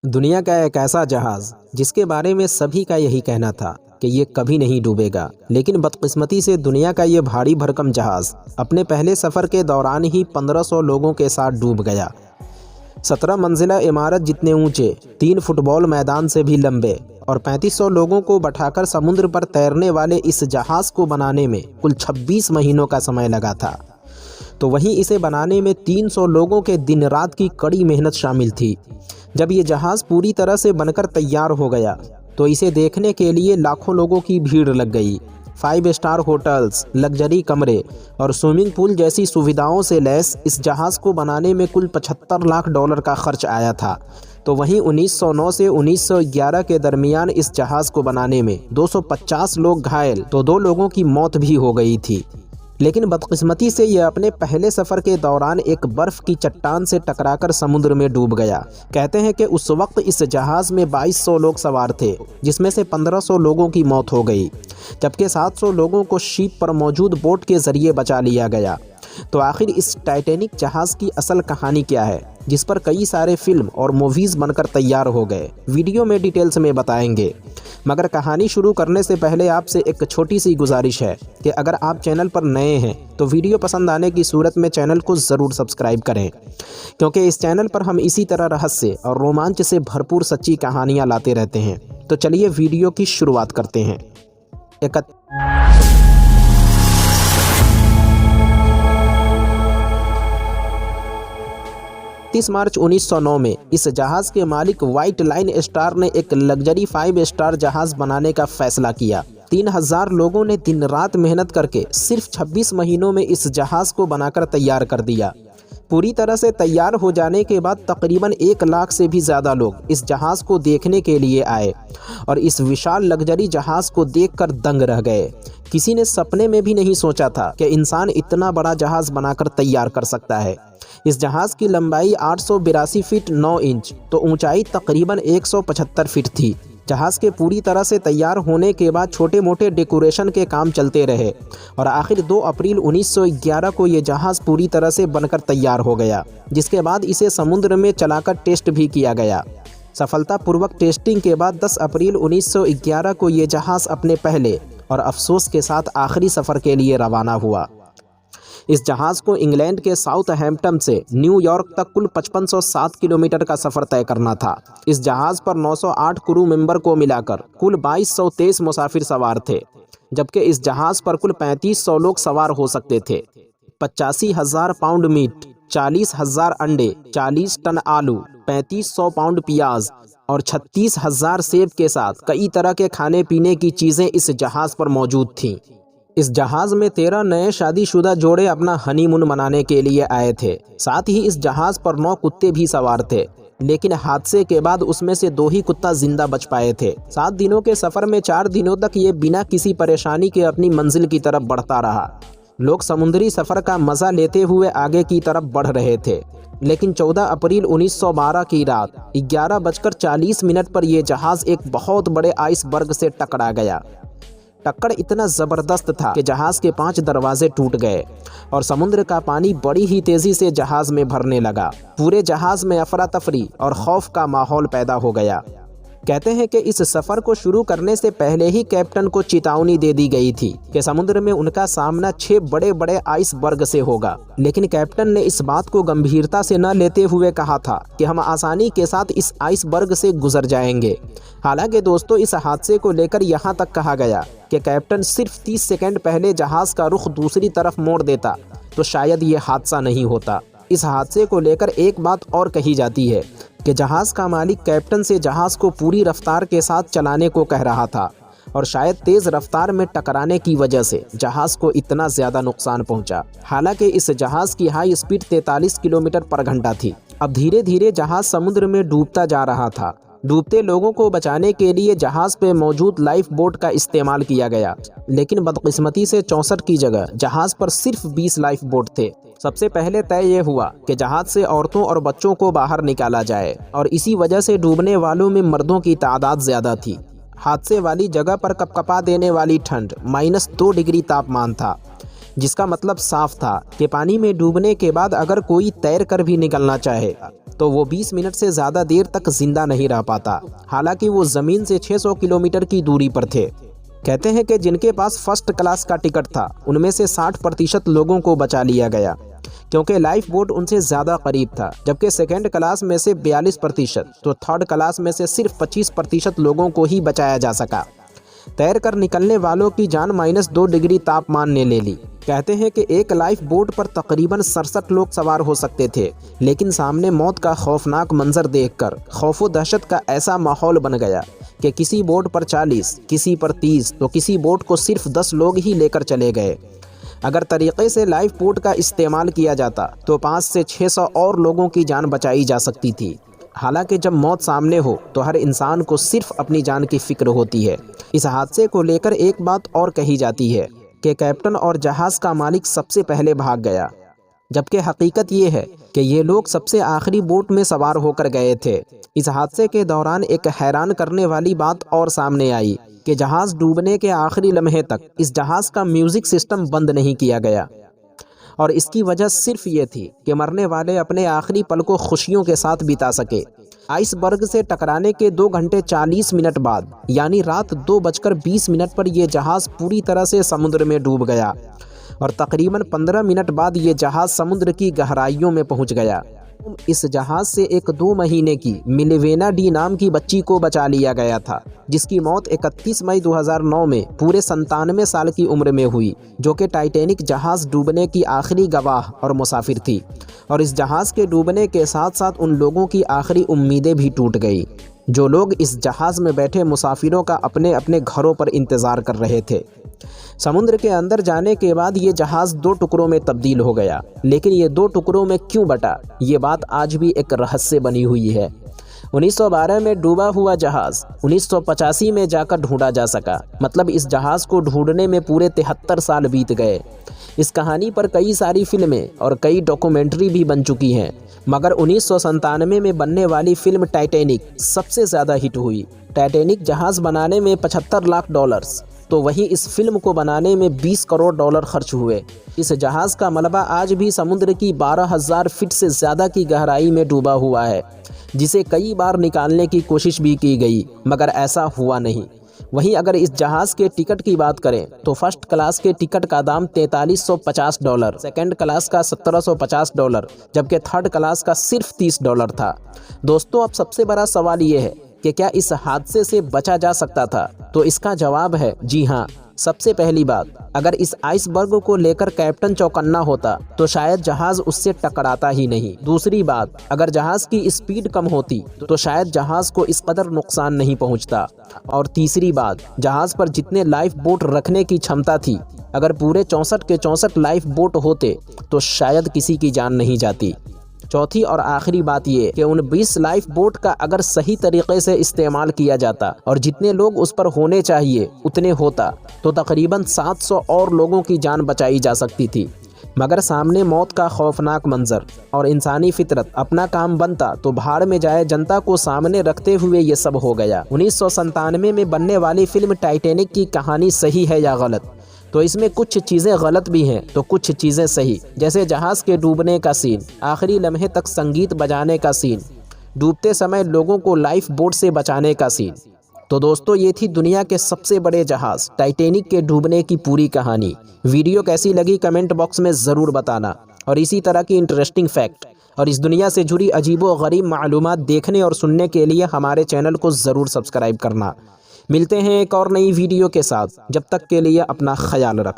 दुनिया का एक ऐसा जहाज जिसके बारे में सभी का यही कहना था कि ये कभी नहीं डूबेगा, लेकिन बदकिस्मती से दुनिया का ये भारी भरकम जहाज अपने पहले सफ़र के दौरान ही 1500 लोगों के साथ डूब गया। 17 मंजिला इमारत जितने ऊंचे, 3 फुटबॉल मैदान से भी लंबे और 3500 लोगों को बैठाकर समुद्र पर तैरने वाले इस जहाज़ को बनाने में कुल 26 महीनों का समय लगा था। तो वहीं इसे बनाने में 300 लोगों के दिन रात की कड़ी मेहनत शामिल थी। जब ये जहाज़ पूरी तरह से बनकर तैयार हो गया तो इसे देखने के लिए लाखों लोगों की भीड़ लग गई। 5 स्टार होटल्स, लग्जरी कमरे और स्विमिंग पूल जैसी सुविधाओं से लैस इस जहाज़ को बनाने में कुल $75 लाख का खर्च आया था। तो वहीं 1909 से 1911 के दरमियान इस जहाज़ को बनाने में 250 लोग घायल तो 2 लोगों की मौत भी हो गई थी। लेकिन बदकिस्मती से यह अपने पहले सफ़र के दौरान एक बर्फ़ की चट्टान से टकराकर समुद्र में डूब गया। कहते हैं कि उस वक्त इस जहाज़ में 2200 लोग सवार थे, जिसमें से 1500 लोगों की मौत हो गई, जबकि 700 लोगों को शिप पर मौजूद बोट के ज़रिए बचा लिया गया। तो आखिर इस टाइटैनिक जहाज़ की असल कहानी क्या है, जिस पर कई सारे फिल्म और मूवीज़ बनकर तैयार हो गए, वीडियो में डिटेल्स में बताएंगे। मगर कहानी शुरू करने से पहले आपसे एक छोटी सी गुजारिश है कि अगर आप चैनल पर नए हैं तो वीडियो पसंद आने की सूरत में चैनल को ज़रूर सब्सक्राइब करें, क्योंकि इस चैनल पर हम इसी तरह रहस्य और रोमांच से भरपूर सच्ची कहानियाँ लाते रहते हैं। तो चलिए वीडियो की शुरुआत करते हैं। 31 मार्च 1909 में इस जहाज़ के मालिक व्हाइट लाइन स्टार ने एक लग्जरी 5 स्टार जहाज़ बनाने का फैसला किया। 3000 लोगों ने दिन रात मेहनत करके सिर्फ 26 महीनों में इस जहाज़ को बनाकर तैयार कर दिया। पूरी तरह से तैयार हो जाने के बाद तकरीबन 1 लाख से भी ज़्यादा लोग इस जहाज़ को देखने के लिए आए और इस विशाल लग्जरी जहाज़ को देखकर दंग रह गए। किसी ने सपने में भी नहीं सोचा था कि इंसान इतना बड़ा जहाज़ बनाकर तैयार कर सकता है। इस जहाज़ की लंबाई 882 फीट 9 इंच तो ऊंचाई तकरीबन 175 फीट थी। जहाज़ के पूरी तरह से तैयार होने के बाद छोटे मोटे डेकोरेशन के काम चलते रहे और आखिर 2 अप्रैल 1911 को ये जहाज़ पूरी तरह से बनकर तैयार हो गया, जिसके बाद इसे समुद्र में चलाकर टेस्ट भी किया गया। सफलतापूर्वक टेस्टिंग के बाद 10 अप्रैल 1911 को ये जहाज़ अपने पहले और अफसोस के साथ आखिरी सफ़र के लिए रवाना हुआ। इस जहाज़ को इंग्लैंड के साउथहैम्पटन से न्यूयॉर्क तक कुल 5507 किलोमीटर का सफ़र तय करना था। इस जहाज़ पर 908 क्रू मेंबर को मिलाकर कुल 2223 मुसाफिर सवार थे, जबकि इस जहाज़ पर कुल 3500 लोग सवार हो सकते थे। 85,000 पाउंड मीट, 40,000 अंडे, 40 टन आलू, 3500 पाउंड प्याज और 36,000 सेब के साथ कई तरह के खाने पीने की चीज़ें इस जहाज़ पर मौजूद थीं। इस जहाज़ में 13 नए शादीशुदा जोड़े अपना हनीमून मनाने के लिए आए थे। साथ ही इस जहाज़ पर 9 कुत्ते भी सवार थे, लेकिन हादसे के बाद उसमें से 2 ही कुत्ता जिंदा बच पाए थे। 7 दिनों के सफ़र में 4 दिनों तक ये बिना किसी परेशानी के अपनी मंजिल की तरफ बढ़ता रहा। लोग समुद्री सफ़र का मज़ा लेते हुए आगे की तरफ बढ़ रहे थे, लेकिन 14 अप्रैल 1912 की रात 11:40 पर यह जहाज़ एक बहुत बड़े आइसबर्ग से टकरा गया। टक्कर इतना ज़बरदस्त था कि जहाज़ के 5 दरवाजे टूट गए और समुद्र का पानी बड़ी ही तेज़ी से जहाज़ में भरने लगा। पूरे जहाज़ में अफरा तफरी और खौफ का माहौल पैदा हो गया। कहते हैं कि इस सफ़र को शुरू करने से पहले ही कैप्टन को चेतावनी दे दी गई थी कि समुद्र में उनका सामना 6 बड़े बड़े आइसबर्ग से होगा, लेकिन कैप्टन ने इस बात को गंभीरता से न लेते हुए कहा था कि हम आसानी के साथ इस आइसबर्ग से गुजर जाएंगे। हालांकि दोस्तों, इस हादसे को लेकर यहाँ तक कहा गया कि कैप्टन सिर्फ 30 सेकंड पहले जहाज़ का रुख दूसरी तरफ मोड़ देता तो शायद ये हादसा नहीं होता। इस हादसे को लेकर एक बात और कही जाती है कि जहाज़ का मालिक कैप्टन से जहाज़ को पूरी रफ्तार के साथ चलाने को कह रहा था और शायद तेज़ रफ्तार में टकराने की वजह से जहाज़ को इतना ज़्यादा नुकसान पहुंचा। हालांकि इस जहाज़ की हाई स्पीड 43 किलोमीटर पर घंटा थी। अब धीरे धीरे जहाज़ समुद्र में डूबता जा रहा था। डूबते लोगों को बचाने के लिए जहाज़ पे मौजूद लाइफ बोट का इस्तेमाल किया गया, लेकिन बदकिस्मती से 64 की जगह जहाज़ पर सिर्फ 20 लाइफ बोट थे। सबसे पहले तय ये हुआ कि जहाज़ से औरतों और बच्चों को बाहर निकाला जाए और इसी वजह से डूबने वालों में मर्दों की तादाद ज़्यादा थी। हादसे वाली जगह पर कपकपा देने वाली ठंड -2 डिग्री तापमान था। जिसका मतलब साफ था कि पानी में डूबने के बाद अगर कोई तैर कर भी निकलना चाहे तो वो 20 मिनट से ज़्यादा देर तक जिंदा नहीं रह पाता, हालांकि वो ज़मीन से 600 किलोमीटर की दूरी पर थे। कहते हैं कि जिनके पास फर्स्ट क्लास का टिकट था उनमें से 60% लोगों को बचा लिया गया, क्योंकि लाइफ बोट उनसे ज़्यादा करीब था, जबकि सेकेंड क्लास में से 42%, तो थर्ड क्लास में से सिर्फ 25% लोगों को ही बचाया जा सका। तैर कर निकलने वालों की जान -2 डिग्री तापमान ने ले ली। कहते हैं कि एक लाइफ बोट पर तकरीबन 67 लोग सवार हो सकते थे, लेकिन सामने मौत का खौफनाक मंजर देखकर खौफ व दहशत का ऐसा माहौल बन गया कि किसी बोट पर 40, किसी पर 30, तो किसी बोट को सिर्फ 10 लोग ही लेकर चले गए। अगर तरीक़े से लाइफ बोट का इस्तेमाल किया जाता तो 500 से 600 और लोगों की जान बचाई जा सकती थी। हालांकि जब मौत सामने हो तो हर इंसान को सिर्फ अपनी जान की फ़िक्र होती है। इस हादसे को लेकर एक बात और कही जाती है कि कैप्टन और जहाज़ का मालिक सबसे पहले भाग गया, जबकि हकीकत ये है कि ये लोग सबसे आखिरी बोट में सवार होकर गए थे। इस हादसे के दौरान एक हैरान करने वाली बात और सामने आई कि जहाज़ डूबने के आखिरी लम्हे तक इस जहाज़ का म्यूज़िक सिस्टम बंद नहीं किया गया, और इसकी वजह सिर्फ ये थी कि मरने वाले अपने आखिरी पल को खुशियों के साथ बिता सके। आइसबर्ग से टकराने के 2 घंटे 40 मिनट बाद, यानी रात 2:20 पर यह जहाज़ पूरी तरह से समुद्र में डूब गया और तकरीबन 15 मिनट बाद ये जहाज़ समुद्र की गहराइयों में पहुंच गया। इस जहाज़ से एक 2 महीने की मिलेवेना डी नाम की बच्ची को बचा लिया गया था, जिसकी मौत 31 मई 2009 में पूरे 97 साल की उम्र में हुई, जो कि टाइटैनिक जहाज़ डूबने की आखिरी गवाह और मुसाफिर थी। और इस जहाज़ के डूबने के साथ साथ उन लोगों की आखिरी उम्मीदें भी टूट गई जो लोग इस जहाज़ में बैठे मुसाफिरों का अपने अपने घरों पर इंतज़ार कर रहे थे। समुद्र के अंदर जाने के बाद ये जहाज़ 2 टुकड़ों में तब्दील हो गया, लेकिन ये 2 टुकड़ों में क्यों बटा, ये बात आज भी एक रहस्य बनी हुई है। 1912 में डूबा हुआ जहाज़ 1985 में जाकर ढूंढा जा सका, मतलब इस जहाज़ को ढूंढने में पूरे 73 साल बीत गए। इस कहानी पर कई सारी फिल्में और कई डॉक्यूमेंट्री भी बन चुकी हैं, मगर 1997 में बनने वाली फिल्म टाइटैनिक सबसे ज़्यादा हिट हुई। टाइटैनिक जहाज़ बनाने में $75 लाख, तो वहीं इस फिल्म को बनाने में $20 करोड़ खर्च हुए। इस जहाज़ का मलबा आज भी समुद्र की 12,000 फीट से ज़्यादा की गहराई में डूबा हुआ है, जिसे कई बार निकालने की कोशिश भी की गई, मगर ऐसा हुआ नहीं। वहीं अगर इस जहाज़ के टिकट की बात करें तो फर्स्ट क्लास के टिकट का दाम $4350, सेकंड क्लास का $1750, जबकि थर्ड क्लास का सिर्फ $30 था। दोस्तों, अब सबसे बड़ा सवाल ये है कि क्या इस हादसे से बचा जा सकता था? तो इसका जवाब है जी हाँ। सबसे पहली बात, अगर इस आइसबर्ग को लेकर कैप्टन चौकन्ना होता तो शायद जहाज़ उससे टकराता ही नहीं। दूसरी बात, अगर जहाज़ की स्पीड कम होती तो शायद जहाज़ को इस कदर नुकसान नहीं पहुंचता। और तीसरी बात, जहाज़ पर जितने लाइफ बोट रखने की क्षमता थी, अगर पूरे 64 के 64 लाइफ बोट होते तो शायद किसी की जान नहीं जाती। चौथी और आखिरी बात ये कि उन 20 लाइफ बोट का अगर सही तरीके से इस्तेमाल किया जाता और जितने लोग उस पर होने चाहिए उतने होता तो तकरीबन 700 और लोगों की जान बचाई जा सकती थी। मगर सामने मौत का खौफनाक मंजर और इंसानी फितरत अपना काम बनता तो भाड़ में जाए जनता को सामने रखते हुए ये सब हो गया। 1997 में बनने वाली फिल्म टाइटैनिक की कहानी सही है या गलत? तो इसमें कुछ चीज़ें गलत भी हैं तो कुछ चीज़ें सही, जैसे जहाज़ के डूबने का सीन, आखिरी लम्हे तक संगीत बजाने का सीन, डूबते समय लोगों को लाइफ बोट से बचाने का सीन। तो दोस्तों, ये थी दुनिया के सबसे बड़े जहाज़ टाइटैनिक के डूबने की पूरी कहानी। वीडियो कैसी लगी कमेंट बॉक्स में ज़रूर बताना, और इसी तरह की इंटरेस्टिंग फैक्ट और इस दुनिया से जुड़ी अजीबो गरीब मालूमात देखने और सुनने के लिए हमारे चैनल को ज़रूर सब्सक्राइब करना। मिलते हैं एक और नई वीडियो के साथ, जब तक के लिए अपना ख्याल रखें।